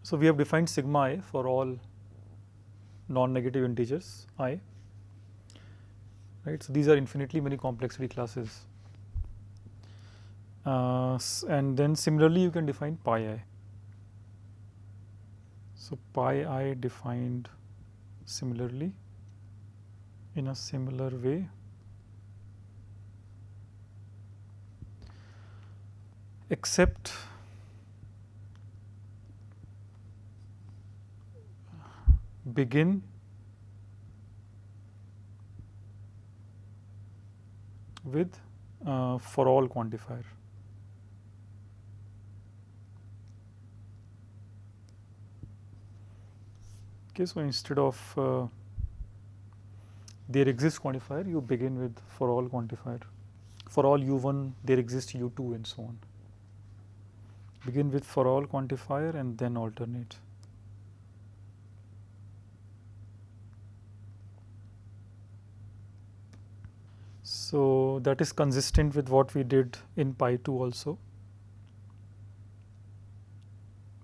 So we have defined sigma I for all non-negative integers I, right. So these are infinitely many complexity classes. And then similarly you can define pi I. So pi I defined similarly in a similar way. Except begin with for all quantifier. Okay, so instead of there exists quantifier, you begin with for all quantifier. For all u1 there exists u2 and so on. Begin with for all quantifier and then alternate. So that is consistent with what we did in pi 2 also.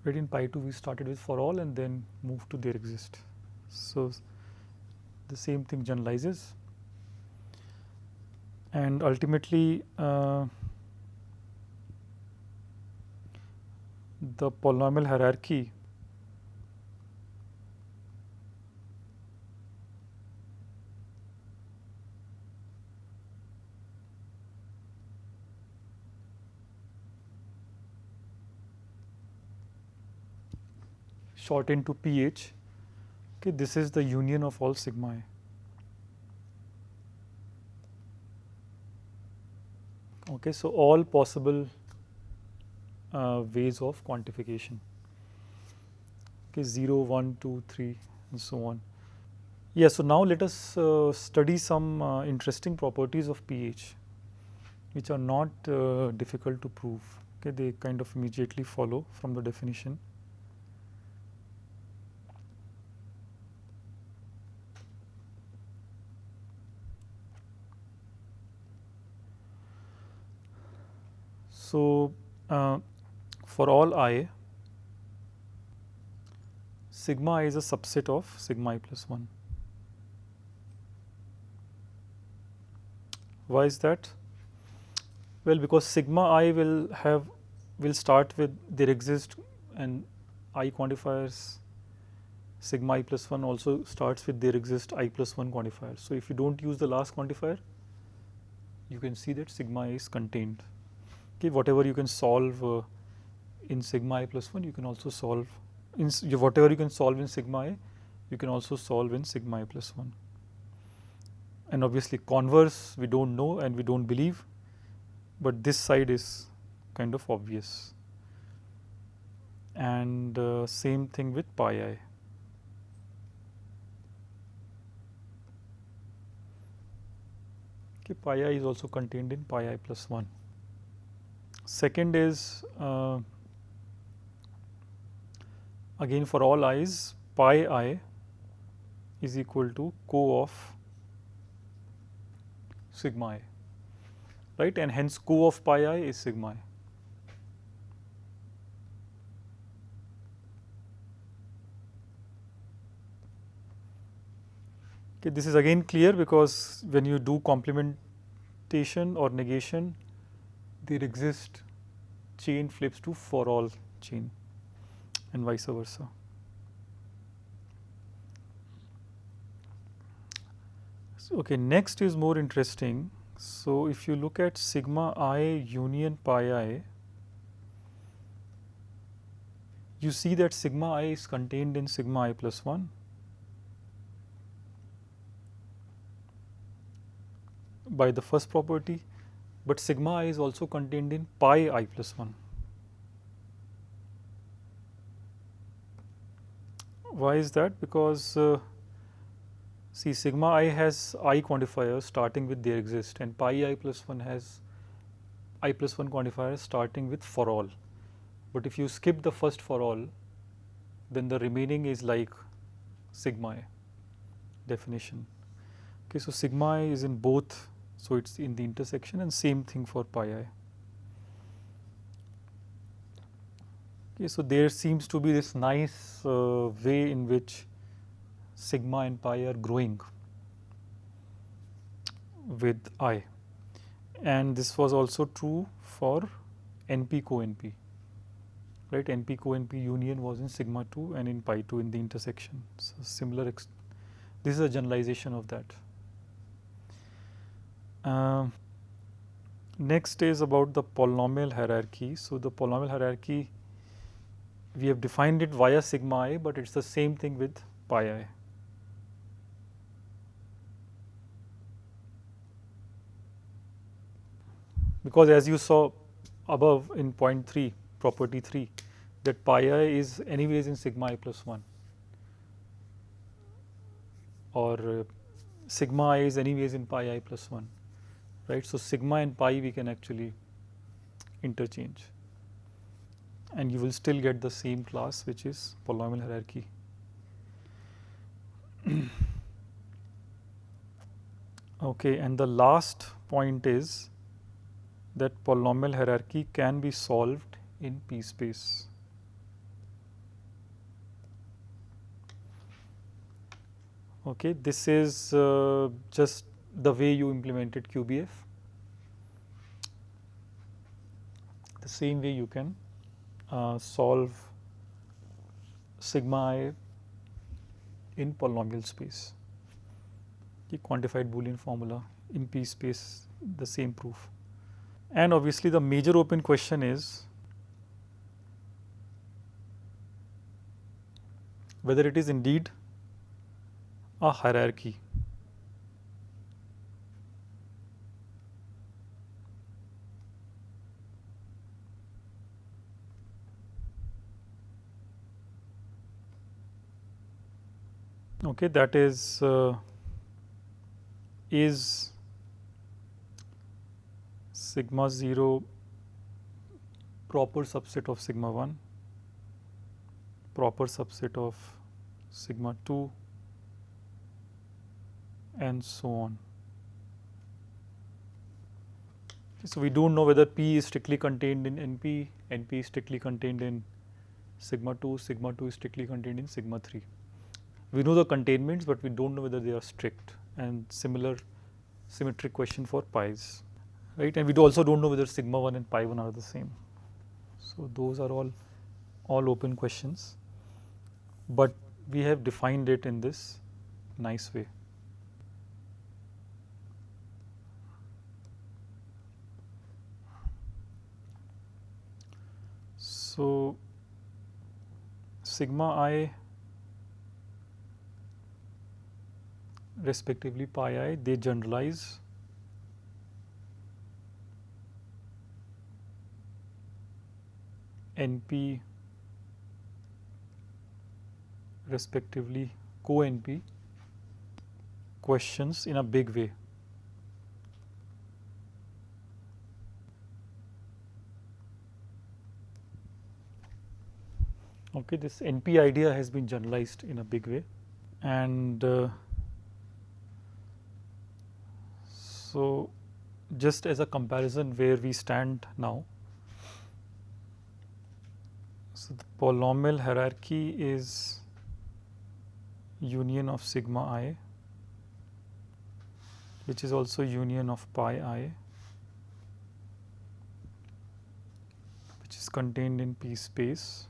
Right, in pi 2 we started with for all and then moved to there exist. So the same thing generalizes, and ultimately the polynomial hierarchy shortened to pH. Okay, this is the union of all sigma I. Okay, so all possible ways of quantification. Okay, 0, 1, 2, 3 and so on. Yeah, so now let us study some interesting properties of pH which are not difficult to prove. Okay, they kind of immediately follow from the definition. So for all I, sigma I is a subset of sigma I plus 1. Why is that? Well, because sigma I will start with there exist and I quantifiers. Sigma I plus 1 also starts with there exist I plus 1 quantifier. So if you don't use the last quantifier, you can see that sigma I is contained. Okay, whatever you can solve in sigma I plus 1, you can also solve in whatever you can solve in sigma I, you can also solve in sigma I plus 1. And obviously converse we don't know and we don't believe, but this side is kind of obvious. And same thing with pi I. Okay, pi I is also contained in pi I plus 1. Second is again for all i's, pi I is equal to co of sigma I, right, and hence co of pi I is sigma I. Okay, this is again clear because when you do complementation or negation, there exist chain flips to for all chain and vice versa. So, okay, next is more interesting. So if you look at sigma I union pi I, you see that sigma I is contained in sigma I plus 1. By the first property, but sigma I is also contained in pi I plus 1. Why is that? Because see, sigma I has I quantifiers starting with there exist, and pi I plus 1 has I plus 1 quantifiers starting with for all. But if you skip the first for all, then the remaining is like sigma I definition. Okay, so sigma I is in both, so it's in the intersection, and same thing for pi I. Okay, so there seems to be this nice way in which sigma and pi are growing with I, and this was also true for NP co-NP, right? NP co-NP union was in sigma 2 and in pi 2 in the intersection. So similar, this is a generalization of that. Next is about the polynomial hierarchy. So the polynomial hierarchy, we have defined it via sigma I, but it's the same thing with pi I. Because as you saw above in point 3, property 3, that pi I is anyways in sigma I plus 1, or sigma I is anyways in pi I plus 1, right? So sigma and pi we can actually interchange, and you will still get the same class, which is polynomial hierarchy. Okay, and the last point is that polynomial hierarchy can be solved in P space. Okay, this is just the way you implemented QBF. The same way you can solve sigma I in polynomial space. The quantified Boolean formula in P space, the same proof. And obviously the major open question is whether it is indeed a hierarchy. Okay, that is sigma 0 proper subset of sigma 1, proper subset of sigma 2, and so on. So we don't know whether P is strictly contained in NP, NP is strictly contained in sigma 2, sigma 2 is strictly contained in sigma 3. We know the containments, but we don't know whether they are strict, and similar symmetric question for pi's, right? And we also don't know whether sigma 1 and pi 1 are the same. So those are all open questions, but we have defined it in this nice way. So sigma I respectively pi I, they generalize NP respectively co-NP questions in a big way. Okay, this NP idea has been generalized in a big way, and so just as a comparison where we stand now, so the polynomial hierarchy is union of sigma I, which is also union of pi I, which is contained in P space.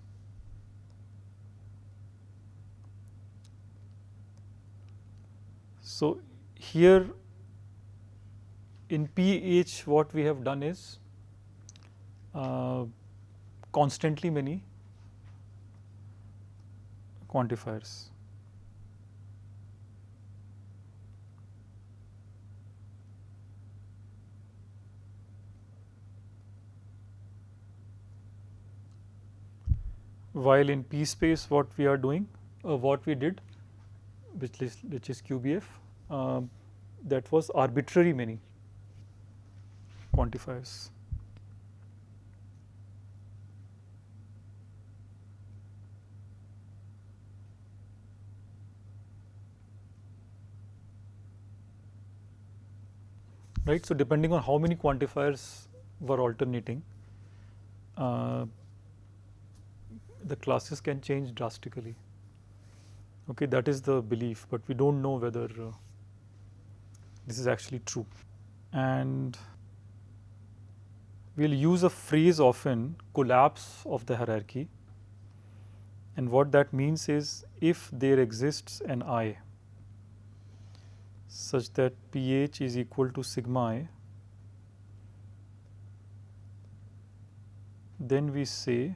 So here in PH what we have done is constantly many quantifiers. While in P space what we are doing, what we did, which is QBF, that was arbitrary many quantifiers. Right, so depending on how many quantifiers were alternating, the classes can change drastically. Okay, that is the belief, but we don't know whether this is actually true. And we'll use a phrase often, collapse of the hierarchy. And what that means is, if there exists an I such that pH is equal to sigma I, then we say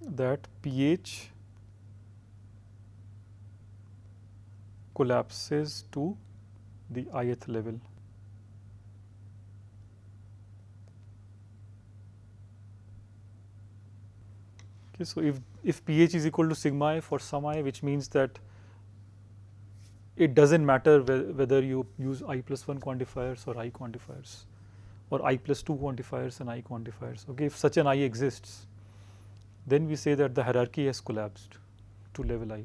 that pH collapses to the ith level. Okay, so if pH is equal to sigma I for some I, which means that it doesn't matter whether you use I+1 quantifiers or I quantifiers, or I+2 quantifiers and I quantifiers. Okay, if such an I exists, then we say that the hierarchy has collapsed to level I.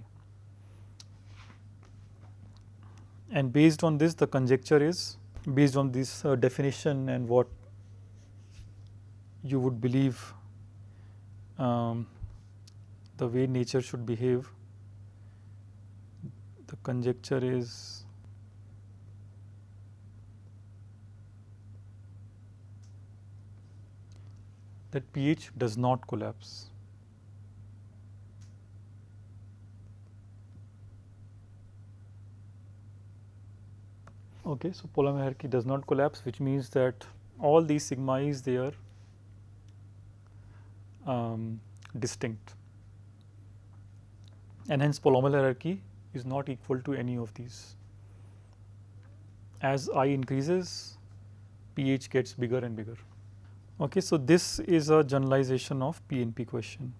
And based on this, the conjecture is, based on this definition and what you would believe the way nature should behave, the conjecture is that pH does not collapse. Okay, so polymer hierarchy does not collapse, which means that all these sigma i's, they are distinct, and hence polymer hierarchy is not equal to any of these. As I increases, pH gets bigger and bigger. Okay, so this is a generalization of PNP question.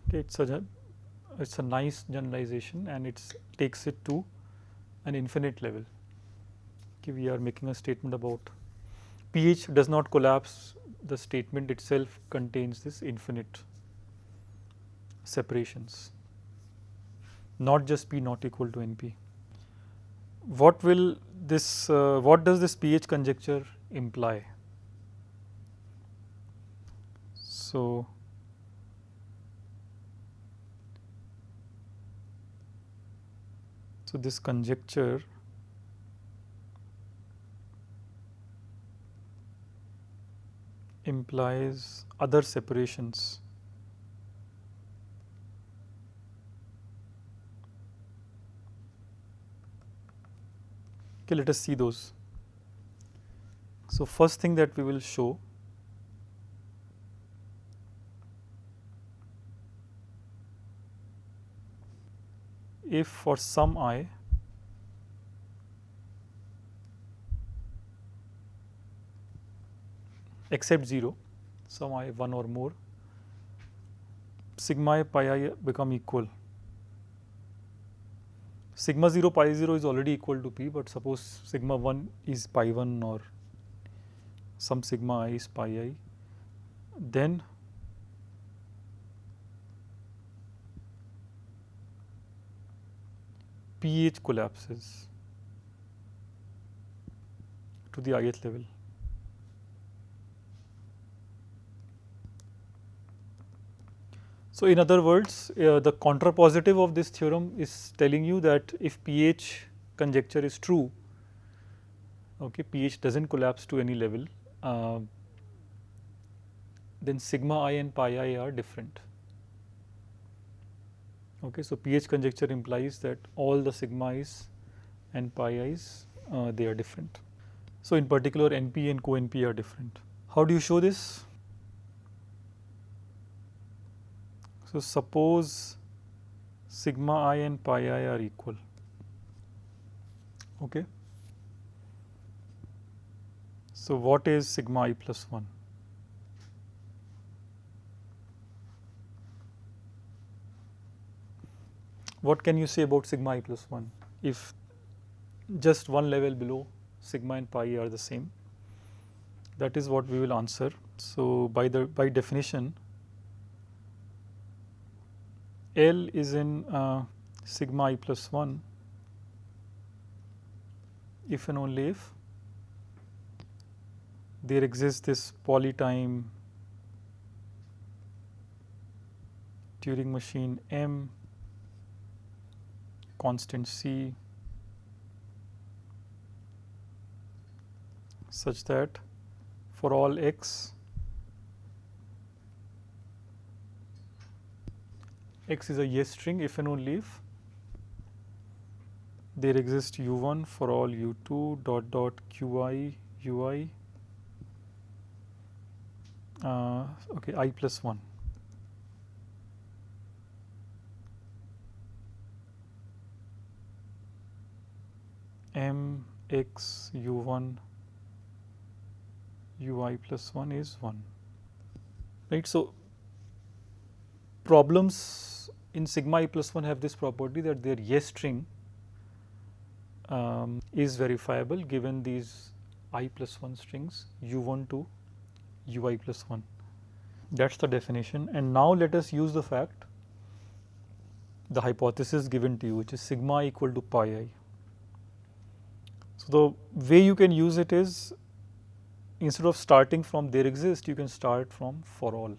Okay, it's a nice generalization, and it takes it to an infinite level. Okay, we are making a statement about pH does not collapse. The statement itself contains this infinite separations, not just P not equal to NP. What does this pH conjecture imply? So this conjecture implies other separations. Okay, let us see those. So first thing that we will show, if for some I except 0, some I 1 or more, sigma I pi I become equal. Sigma 0 pi 0 is already equal to P, but suppose sigma 1 is pi 1 or some sigma I is pi I, then pH collapses to the ith level. So in other words, the contrapositive of this theorem is telling you that if pH conjecture is true, okay, pH doesn't collapse to any level, then sigma I and pi I are different. Okay, so pH conjecture implies that all the sigma i's and pi i's they are different. So in particular, NP and co-NP are different. How do you show this? So suppose sigma I and pi I are equal. Okay. So what is sigma I plus 1? What can you say about sigma I plus 1 if just one level below sigma and pi are the same? That is what we will answer. So by definition, L is in sigma I plus 1 if and only if there exists this polytime Turing machine M, constant C, such that for all x, x is a yes string if and only if there exists u1 for all u2 dot dot qi ui okay I plus 1. M x u1 ui plus 1 is 1, right. So problems in sigma I plus 1 have this property that their yes string is verifiable given these I plus 1 strings u1 to ui plus 1. That's the definition. And now let us use the fact, the hypothesis given to you, which is sigma I equal to pi I. So the way you can use it is, instead of starting from there exists, you can start from for all.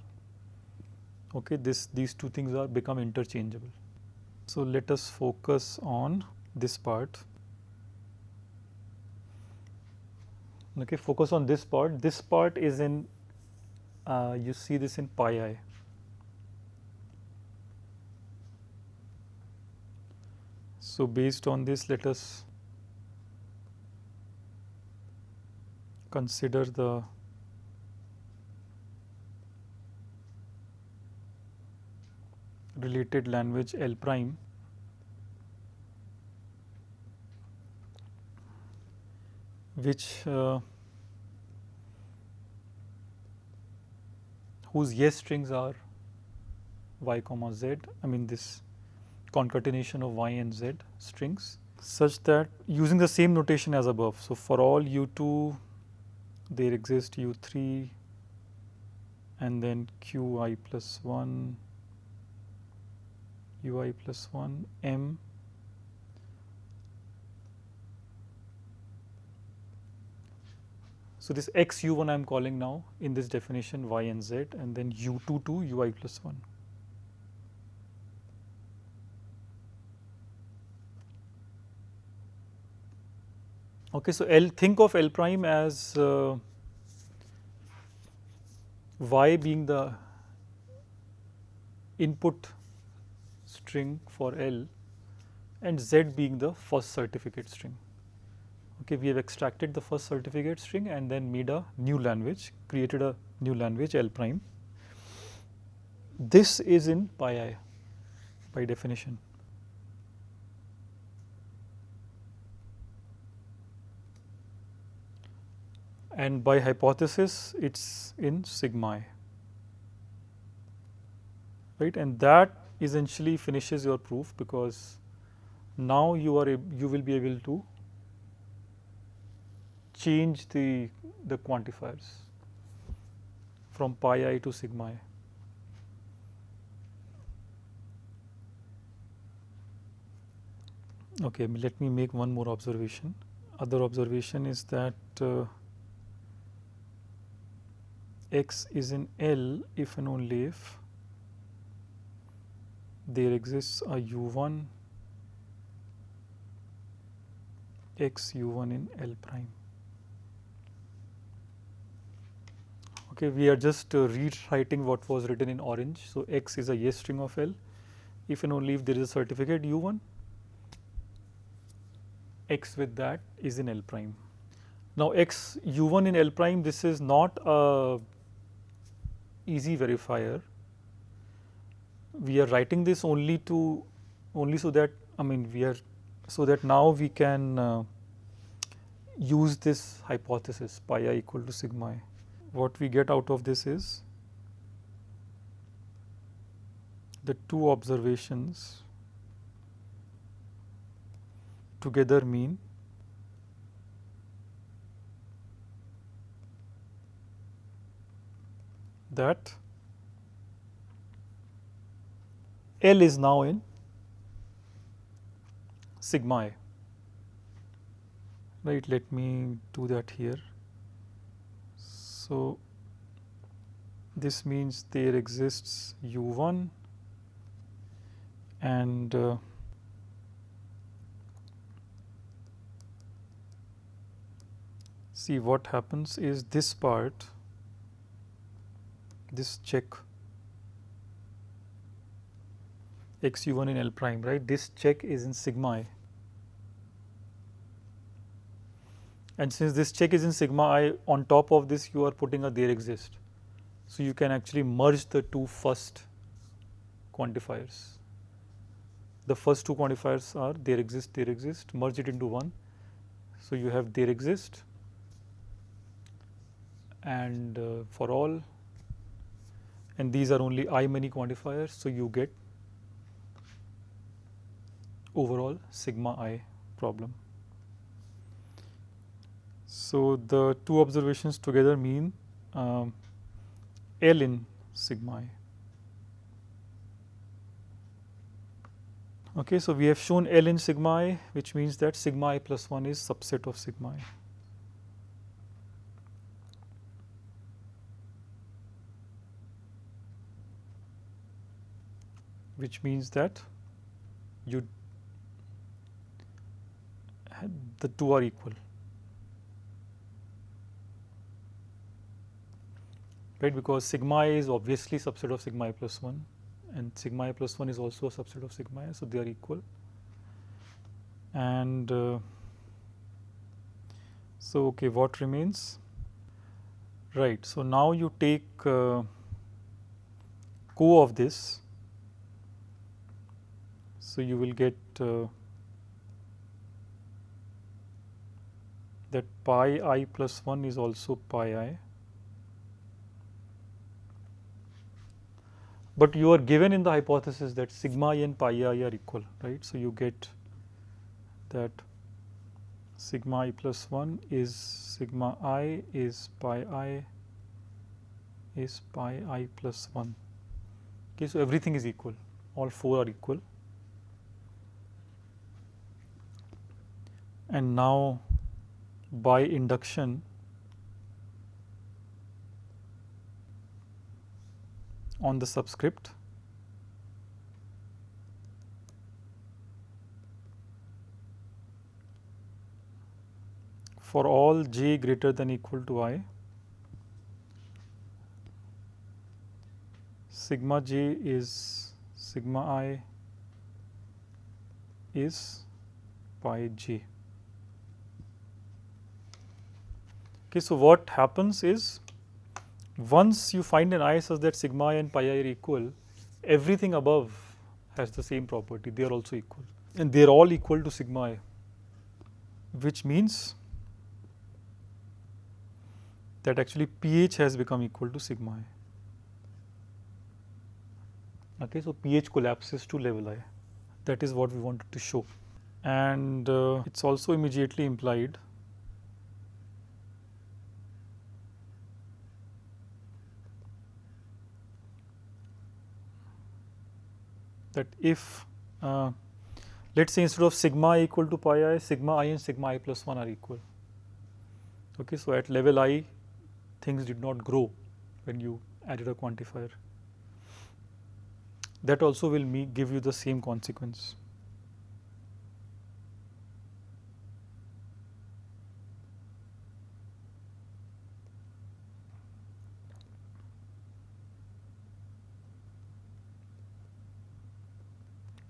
Okay, these two things are become interchangeable. So let us focus on this part. Okay, focus on this part. This part is in you see this in pi I. So based on this, let us consider the related language L prime, which whose yes strings are y comma z, I mean this concatenation of y and z strings, such that using the same notation as above. So for all u2 there exists u3 and then qi plus 1 ui plus 1 m so this x u1 I am calling now in this definition y and z, and then u2 to ui plus 1. Okay, so think of L prime as y being the input string for L and z being the first certificate string. Okay, we have extracted the first certificate string and then made a new language, created a new language L prime. This is in pi I by definition. And by hypothesis, it's in sigma I, right? And that essentially finishes your proof, because now you will be able to change the quantifiers from pi I to sigma I. Okay, let me make one more observation. Other observation is that x is in L if and only if there exists a u1 x u1 in L prime. Okay, we are just rewriting what was written in orange. So x is a yes string of L if and only if there is a certificate u1, x with that is in L prime. Now x u1 in L prime, this is not a easy verifier. We are writing this only so that, I mean, so that now we can use this hypothesis pi I equal to sigma I. What we get out of this is the two observations together mean that L is now in sigma I. Right, let me do that here. So this means there exists U1 and see what happens is this part, this check x U1 in L prime, right? This check is in sigma I. And since this check is in sigma I, on top of this you are putting a there exist. So you can actually merge the two first quantifiers. The first two quantifiers are there exist, merge it into one. So you have there exist and for all, and these are only I many quantifiers, so you get overall sigma I problem. So the two observations together mean L in sigma I. Okay, so we have shown L in sigma I, which means that sigma I plus 1 is subset of sigma I. Which means that the two are equal. Right, because sigma I is obviously subset of sigma I plus 1 and sigma I plus 1 is also a subset of sigma I, so they are equal. And so okay, what remains? Right, so now you take co of this, so you will get that pi I plus 1 is also pi I. But you are given in the hypothesis that sigma I and pi I are equal, right? So you get that sigma I plus 1 is sigma I is pi I plus 1. Okay, so everything is equal, all four are equal. And now by induction on the subscript, for all j greater than equal to I, sigma j is sigma I is pi j. Okay, so what happens is once you find an I such that sigma I and pi I are equal, everything above has the same property, they are also equal and they are all equal to sigma I, which means that actually pH has become equal to sigma I. Okay, so pH collapses to level I. That is what we wanted to show. And it's also immediately implied that if let's say instead of sigma I equal to pi I, sigma I and sigma I plus 1 are equal. Okay, so at level I things did not grow when you added a quantifier. That also will give you the same consequence.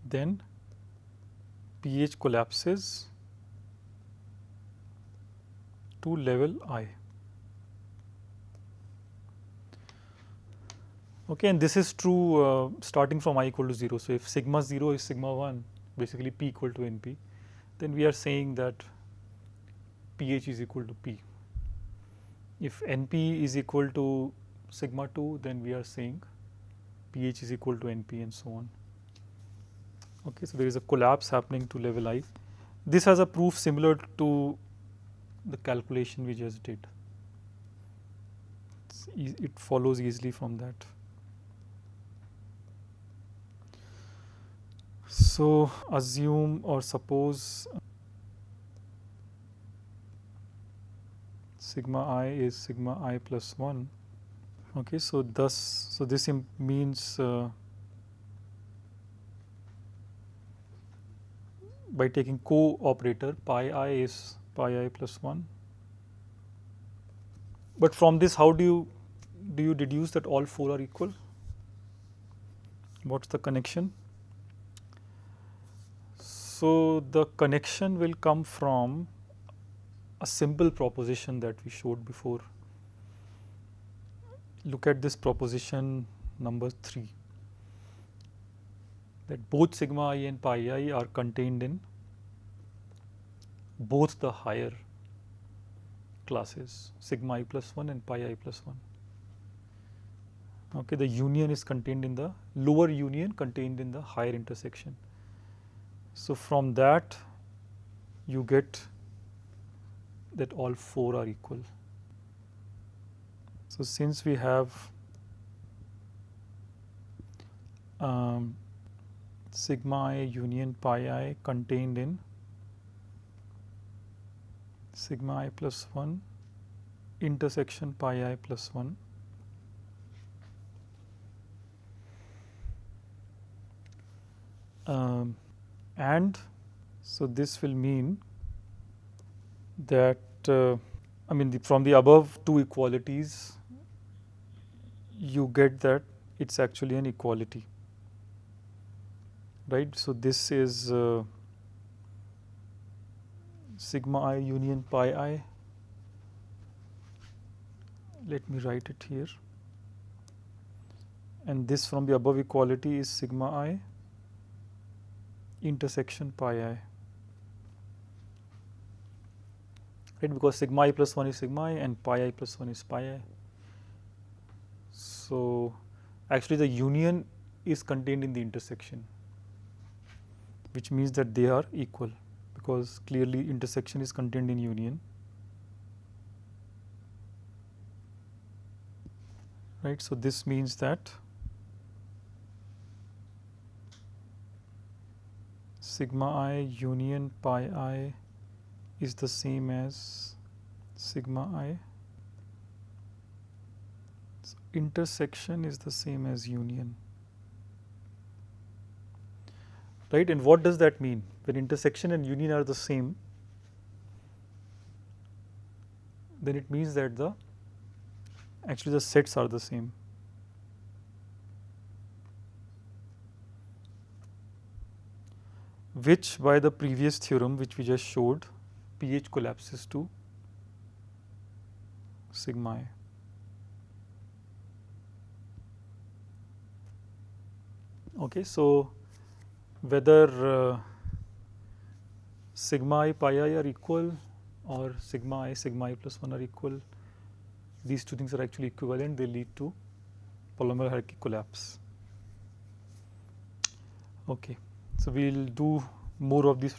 Then pH collapses to level I. Okay, and this is true starting from I equal to 0. So if sigma 0 is sigma 1, basically P equal to NP, then we are saying that pH is equal to P. If NP is equal to sigma 2, then we are saying pH is equal to NP and so on. Okay, so there is a collapse happening to level I. This has a proof similar to the calculation we just did. It follows easily from that. So assume or suppose sigma I is sigma I plus 1. Okay, so this means by taking co-operator pi I is pi I plus 1. But from this, how do you deduce that all 4 are equal? What's the connection? So the connection will come from a simple proposition that we showed before. Look at this proposition number 3, that both sigma I and pi I are contained in both the higher classes, sigma I plus 1 and pi I plus 1. Okay, the union is contained in the lower union contained in the higher intersection. So from that you get that all 4 are equal. So since we have sigma I union pi I contained in sigma I plus 1 intersection pi I plus 1, and so this will mean that from the above 2 equalities you get that it's actually an equality, right? So this is sigma I union pi I. Let me write it here. And this from the above equality is sigma I intersection pi I. Right, because sigma I plus 1 is sigma I and pi I plus 1 is pi I. So actually the union is contained in the intersection, which means that they are equal, because clearly intersection is contained in union. Right, so this means that sigma I union pi I is the same as sigma I. So intersection is the same as union. Right, and what does that mean? When intersection and union are the same, then it means that actually the sets are the same. Which by the previous theorem which we just showed, pH collapses to sigma I. Okay, so whether sigma I pi I are equal or sigma I plus 1 are equal, these 2 things are actually equivalent. They lead to polynomial hierarchy collapse. Okay, so we'll do more of these.